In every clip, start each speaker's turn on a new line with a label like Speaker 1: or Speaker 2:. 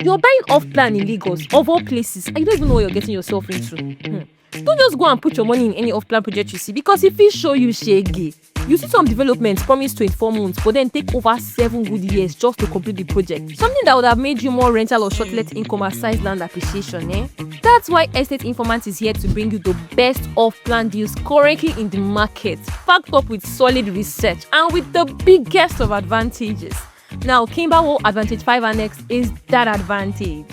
Speaker 1: You're buying off-plan in Lagos, of all places, and you don't even know what you're getting yourself into. Don't just go and put your money in any off-plan project you see, because if it show you shaggy. You see some developments promise 24 months, but then take over 7 good years just to complete the project. Something that would have made you more rental or short-let income aside land appreciation, eh? That's why Estate Informant is here to bring you the best off-plan deals currently in the market, backed up with solid research and with the biggest of advantages. Now, Kimberwell Advantage 5 Annex is that advantage.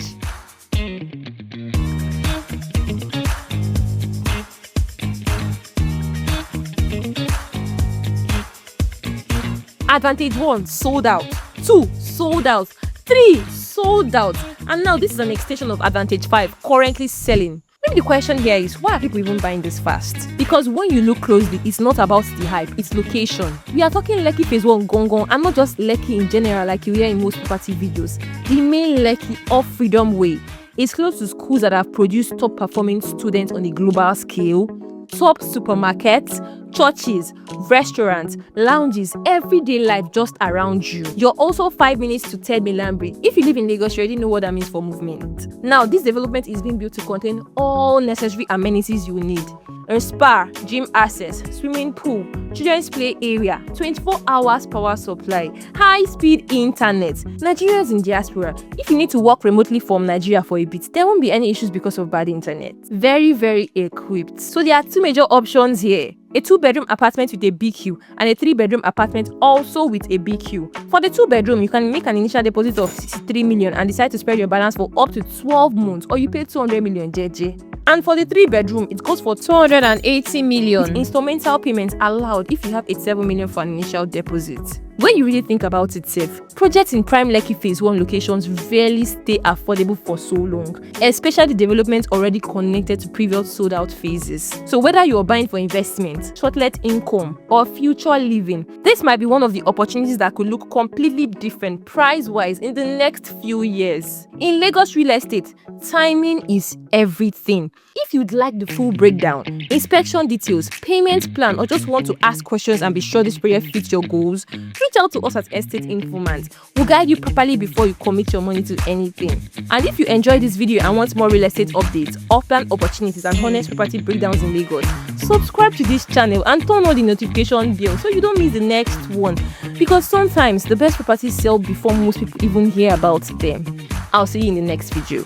Speaker 1: Advantage 1 sold out, 2 sold out, 3 sold out, and now this is an extension of Advantage 5 currently selling. Maybe the question here is, why are people even buying this fast? Because when you look closely, it's not about the hype, it's location. We are talking Lekki Phase 1 Gong, and not just Lekki in general like you hear in most property videos. The main Lekki off Freedom Way is close to schools that have produced top performing students on a global scale, top supermarkets, churches, restaurants, lounges, everyday life just around you. You're also 5 minutes to Third Mainland Bridge. If you live in Lagos, you already know what that means for movement. Now, this development is being built to contain all necessary amenities you need. A spa, gym access, swimming pool, children's play area, 24 hours power supply, high-speed internet. Nigerians in diaspora, if you need to work remotely from Nigeria for a bit, there won't be any issues because of bad internet. Very, very equipped. So there are 2 major options here. A 2-bedroom apartment with a BQ and a 3-bedroom apartment also with a BQ. For the 2-bedroom, you can make an initial deposit of 63 million and decide to spread your balance for up to 12 months, or you pay 200 million JJ. And for the 3-bedroom, it goes for 280 million. With instrumental payments allowed if you have 87 million for an initial deposit. When you really think about it, projects in prime Lekki Phase 1 locations rarely stay affordable for so long, especially developments already connected to previous sold out phases. So whether you're buying for investment, short-let income, or future living, this might be one of the opportunities that could look completely different price-wise in the next few years. In Lagos real estate, timing is everything. If you'd like the full breakdown, inspection details, payment plan, or just want to ask questions and be sure this project fits your goals, reach out to us at Estate Informant. We'll guide you properly before you commit your money to anything. And if you enjoyed this video and want more real estate updates, off-plan opportunities, and honest property breakdowns in Lagos, subscribe to this channel and turn on the notification bell so you don't miss the next one. Because sometimes the best properties sell before most people even hear about them. I'll see you in the next video.